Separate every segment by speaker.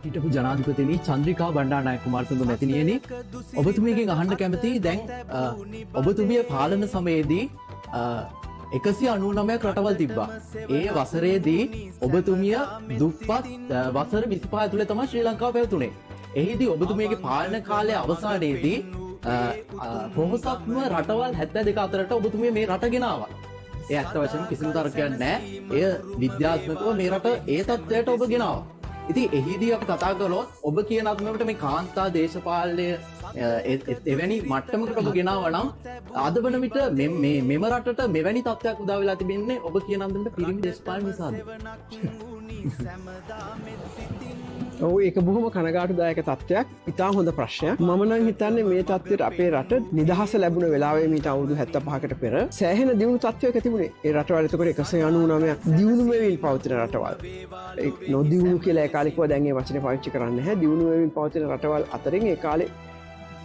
Speaker 1: හිටපු ජනාධිපතිනි චන්ද්‍රිකා බණ්ඩාරනායක කුමාරතුංග මැතිණියනි ඔබතුමියගෙන් අහන්න කැමතියි දැන් ඔබතුමිය පාලන සමයේදී 199ක් රටවල් තිබ්බා. ඒ වසරේදී ඔබතුමිය දුප්පත් වසර 25 ඇතුළේ තමයි ශ්‍රී ලංකාව පැවතුනේ. එහිදී ඔබතුමියගේ පාලන කාලයේ අවසානයේදී පොහොසත්ම රටවල් 72 අතරට ඔබතුමිය මේ රට ගෙනාවා. ඒ ඇත්ත වශයෙන්ම කිසිම තර්කයක් නැහැ. එය විද්‍යාත්මකව මේ රට ඒ තත්ත්වයට ඔබ ගෙනාවා. ඉතින් එහිදී අපි කතා කළොත් ඔබ කියන අත්මකට මේ කාන්තා දේශපාලනය එවැනි මට්ටමකට ඔබ ගෙනාවා නම් අද වන විට මෙම රටට මෙවැනි තත්ත්වයක් උදා වෙලා තිබෙන්නේ ඔබ කියන අන්දමට පිරිමි දේශපාලන නිසාද?
Speaker 2: ඔව් ඒක බොහොම කනගාටුදායක තත්ත්වයක්. ඉතාම හොඳ ප්‍රශ්නයක්. මම නම් හිතන්නේ මේ තත්ත්වයට අපේ රට නිදහස ලැබුණ වෙලාවේ මීට අවුරුදු 75කට පෙර සෑහෙන දියුණු තත්ත්වයක තිබුණේ. ඒ රටවල් එතකොට 199ක් දියුණු වෙමින් පවතින රටවල්. ඒ නොදියුණු කියලා ඒ කාලේ කිව්වා දැන් ඒ වචනේ පාවිච්චි කරන්නේ නැහැ. දියුණු වෙමින් පවතින රටවල් අතරින් ඒ කාලේ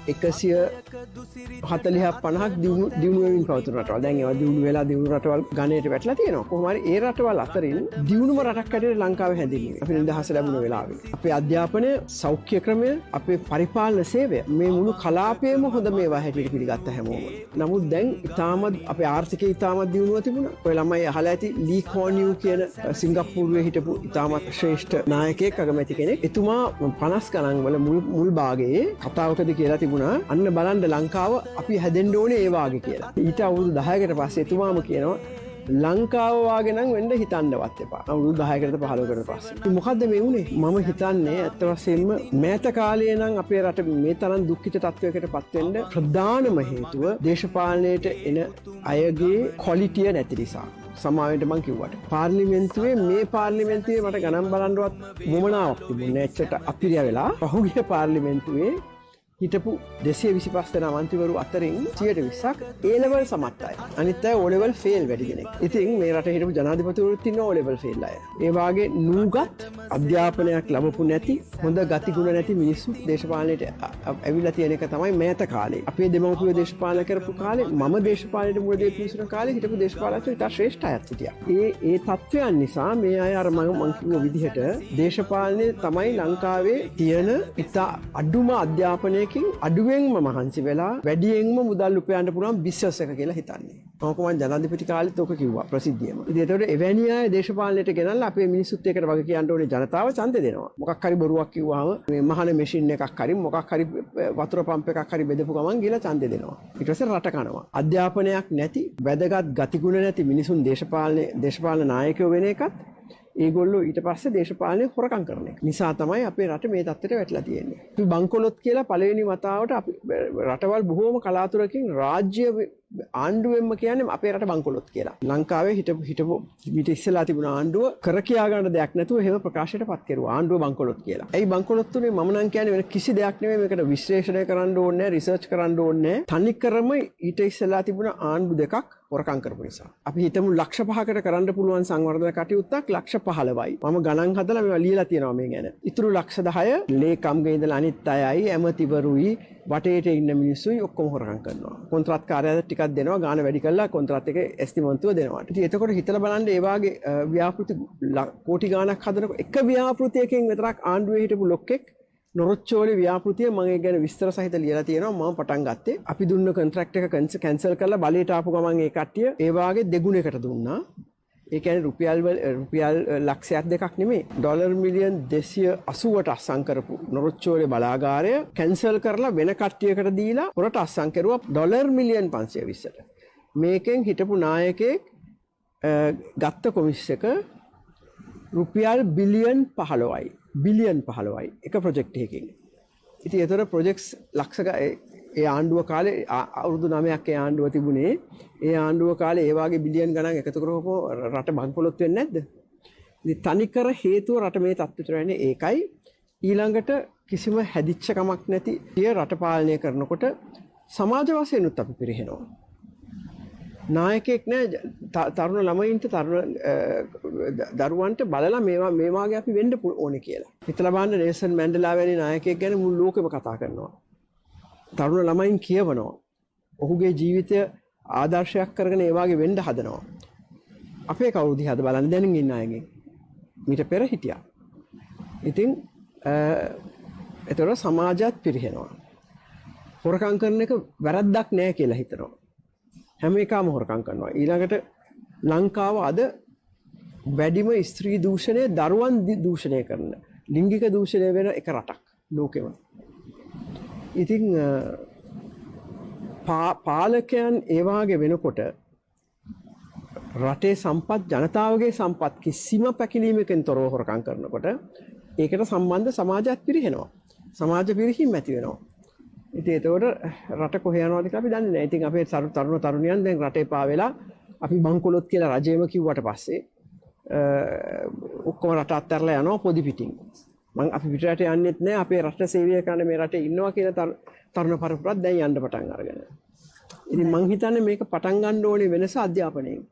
Speaker 2: 140ක් 50ක් දියුණු වෙමින් පවතින රටවල්. දැන් ඒවා දියුණු වෙලා දියුණු රටවල් ගණයට වැටලා තියෙනවා. කොහොම හරි ඒ රටවල් අතරින් දියුණුම රටක් හැටියට ලංකාව හැදින්නේ. අපි නිදහස ලැබුණ වෙලාවේ. අපේ අධ්‍යාපනය, සෞඛ්‍ය ක්‍රමය, අපේ පරිපාලන සේවය මේ මුළු කලාපයම හොඳ මේවා හැටියට පිළිගත්ත හැමෝම. නමුත් දැන් ඉතාමත් අපේ ආර්ථිකය ඉතාමත් දියුණුව තිබුණා. ඔය ළමයි අහලා ඇති ලී කෝන් යූ කියන සිංගප්පූරුවේ හිටපු ඉතාමත් ශ්‍රේෂ්ඨ නායකයෙක් අගමැති කෙනෙක්. එතුමා 50 ගණන් වල මුල් භාගයේ කතාවකදී කියලා අන්න බලන්න ලංකාව අපි හැදෙන්න ඕනේ ඒ වාගේ කියලා. ඊට අවුරුදු 10කට පස්සේ එතුමාම කියනවා ලංකාව වාගේ නම් වෙන්න හිතන්නවත් එපා. අවුරුදු 10කට 15කට පස්සේ. මොකද්ද මේ වුනේ? මම හිතන්නේ ඇත්ත වශයෙන්ම මෑත කාලයේ නම් අපේ රට මේ තරම් දුක්ඛිත තත්වයකට පත් වෙන්න ප්‍රධානම හේතුව දේශපාලනයට එන අයගේ ක්වොලිටිය නැති නිසා. සමාවෙන්ට මං කිව්වට පාර්ලිමේන්තුවේ මට ගණන් බලන්නවත් වමනාවක් තිබුණේ නැහැ. එච්චරට අපිරිය වෙලා පහුගිය පාර්ලිමේන්තුවේ හිටපු 225 දෙනා මන්ත්‍රීවරු අතරින් 120ක් A level සමත් අය. අනිත් අය O level fail වැඩි දෙනෙක්. ඉතින් මේ රටේ හිටපු ජනාධිපතිවරුත් ඉන්න O level fail අය. ඒ වාගේ නූගත් අධ්‍යාපනයක් ලැබපු නැති හොඳ ගතිගුණ නැති මිනිස්සු දේශපාලනයට ඇවිල්ලා තියෙන එක තමයි මෑත කාලේ. අපේ දෙමව්පියෝ දේශපාලන කරපු කාලේ මම දේශපාලනයට මුල දී පිවිසුන කාලේ හිටපු දේශපාලකයෝ ඉතා ශ්‍රේෂ්ඨ අයත් හිටියා. ඒ තත්ත්වයන් නිසා මේ අය අර මම කිව්ව විදිහට දේශපාලනයේ තමයි ලංකාවේ තියෙන ඉතා අඩුම අධ්‍යාපනය අඩුවෙන්ම මහන්සි වෙලා වැඩියෙන්ම මුදල් උපයන්න පුළුවන් බිස්නස් එක කියලා හිතන්නේ. මම ජනාධිපති කාලෙත් ඔක කිව්වා ප්‍රසිද්ධියම. ඉතින් ඒතකොට එවැනි අය දේශපාලනයට ගෙනල්ලා අපේ මිනිස්සුත් එක්කට වගේ කියන්න ඕනේ ජනතාව ඡන්දෙ දෙනවා. මොකක් හරි බොරුවක් කිව්වහම මේ මහන මැෂින් එකක් හරි මොකක් හරි වතුර පම්ප් එකක් හරි බෙදපු ගමන් ගිහලා ඡන්දෙ දෙනවා. ඊට පස්සේ රට කනවා. අධ්‍යාපනයක් නැති, වැදගත් ගතිගුණ නැති මිනිසුන් දේශපාලන නායකයෝ වෙන එකත් ඒගොල්ලෝ ඊට පස්සේ දේශපාලනය හොරකම් කරන එක නිසා තමයි අපේ රට මේ තත්ත්වයට වැටලා තියෙන්නේ. අපි බංකොලොත් කියලා පළවෙනි වතාවට අපි රටවල් බොහෝම කලාතුරකින් රාජ්‍ය ආණ්ඩුවෙන්ම කියන්නේ අපේ රට බංකොලොත් කියලා. ලංකාවේ හිටපු ඊට ඉස්සෙල්ලා තිබුණ ආණ්ඩුව කර කියා ගන්න දෙයක් නැතුව එහෙම ප්‍රකාශයටපත් කරුවා. ආණ්ඩුව බංකොලොත් කියලා. ඇයි බංකොලොත් උනේ? මම නම් කියන්නේ වෙන කිසි දෙයක් නෙමෙයි. මේකට විශ්ලේෂණය කරන්න ඕනේ නැහැ, රිසර්ච් කරන්න ඕනේ නැහැ. තනිකරම ඊට ඉස්සෙල්ලා තිබුණ ආණ්ඩු දෙකක් හොරකම් කරපු නිසා. අපි හිතමු ලක්ෂ 5කට කරන්න පුළුවන් සංවර්ධන කටයුත්තක් ලක්ෂ 15යි. මම ගණන් හදලා මේවා ලියලා තියෙනවා මේ ගැන. ඉතුරු ලක්ෂ 10 ලේකම්ගේ ඉඳලා අනිත් අයයි ඇමතිවරුයි වටේට ඉන්න මිනිස්සුයි ඔක්කොම හොරකම් කරනවා. කොන්ත්‍රාත් කාර්යාලය ටිකක් දෙනවා, ගාන වැඩි කරලා කොන්ත්‍රාත් එක එස්ටිමේට්තුව දෙනවා. ඉතින් එතකොට හිතලා බලන්න ඒ වාගේ ව්‍යාපෘති කෝටි ගාණක් හදනකොට එක ව්‍යාපෘතියකින් විතරක් ආණ්ඩුවේ හිටපු ලොක්ෙක් නොරොච්චෝලේ ව්‍යාපෘතිය මම ඒ ගැන විස්තර සහිත ලියලා තියෙනවා. මම පටන් ගත්තේ අපි දුන්න කොන්ත්‍රාක්ට් එක කැන්සල් කරලා බලයට ආපු ගමන් ඒ කට්ටිය ඒ වාගේ දෙගුණයකට දුන්නා. ඒ කියන්නේ රුපියල් ලක්ෂයක් දෙකක් නෙමෙයි ඩොලර් මිලියන් 280ට අස්සම් කරපු නොරොච්චෝලේ බලාගාරය කැන්සල් කරලා වෙන කට්ටියකට දීලා පොරට අස්සම් කරුවා ඩොලර් මිලියන් 520ට. මේකෙන් හිටපු නායකයෙක් ගත්ත කොමිස් එක රුපියල් බිලියන් 15යි එක ප්‍රොජෙක්ට් එකකින්. ඉතින් ඒතර ප්‍රොජෙක්ට්ස් ලක්ෂ ඒ ආණ්ඩුව කාලේ අවුරුදු 9ක් ඒ ආණ්ඩුව තිබුණේ. ඒ ආණ්ඩුව කාලේ ඒ වාගේ බිලියන් ගණන් එකතු කරපුවම රට බංකොලොත් වෙන්නේ නැද්ද? ඉතින් තනිකර හේතුව රට මේ තත්ත්වයට වෙන්නේ ඒකයි. ඊළඟට කිසිම හැදිච්ච කමක් නැති රට පාලනය කරනකොට සමාජ වශයෙන්ුත් අපි පිරිහෙනවා. නායකයෙක් නෑ තරුණ ළමයින්ට තරුණ දරුවන්ට බලලා මේ වාගේ අපි වෙන්න ඕනේ කියලා. හිතලා බලන්න නෙල්සන් මැන්ඩෙලා වැනි නායකයෙක් ගැන මුළු ලෝකෙම කතා කරනවා. තරුණ ළමයින් කියවනවා. ඔහුගේ ජීවිතය ආදර්ශයක් කරගෙන ඒ වාගේ වෙන්න හදනවා. අපේ කවුරු දිහාද බලන්න දැනින් ඉන්න අයගෙන්. මීට පෙර හිටියා. ඉතින් එතකොට සමාජයත් පිරිහෙනවා. හොරකම් කරන එක වැරද්දක් නෑ කියලා හිතනවා. හැම එකම හොරකම් කරනවා. ඊළඟට ලංකාව අද වැඩිම ස්ත්‍රී දූෂණය දරුවන් දූෂණය කරන ලිංගික දූෂණය වෙන එක රටක් ලෝකෙම. ඉතින් පාලකයන් ඒ වාගේ වෙනකොට රටේ සම්පත් ජනතාවගේ සම්පත් කිසිම පැකිලීමකින් තොරව හොරකම් කරනකොට ඒකට සම්බන්ධ සමාජයක් පිරිහෙනවා. සමාජ පිරිහීම ඇති වෙනවා. ඉතින් ඒතකොට රට කොහේ යනවද කියලා අපි දන්නේ නැහැ. ඉතින් අපේ තරුණ තරුණියන් දැන් රටේ පාවෙලා අපි බංකොලොත් කියලා රජයම කිව්වට පස්සේ ඔක්කොම රට අත්හැරලා යනවා පොඩි පිටින්. අපි පිටරට යන්නෙත් නැහැ. අපේ රට සේවය කරන්න මේ රටේ ඉන්නවා කියලා තරුණ පරපුරක් දැන් යන්න පටන් අරගෙන. ඉතින් මං හිතන්නේ මේක පටන් ගන්න ඕනේ වෙනස අධ්‍යාපනයෙන්.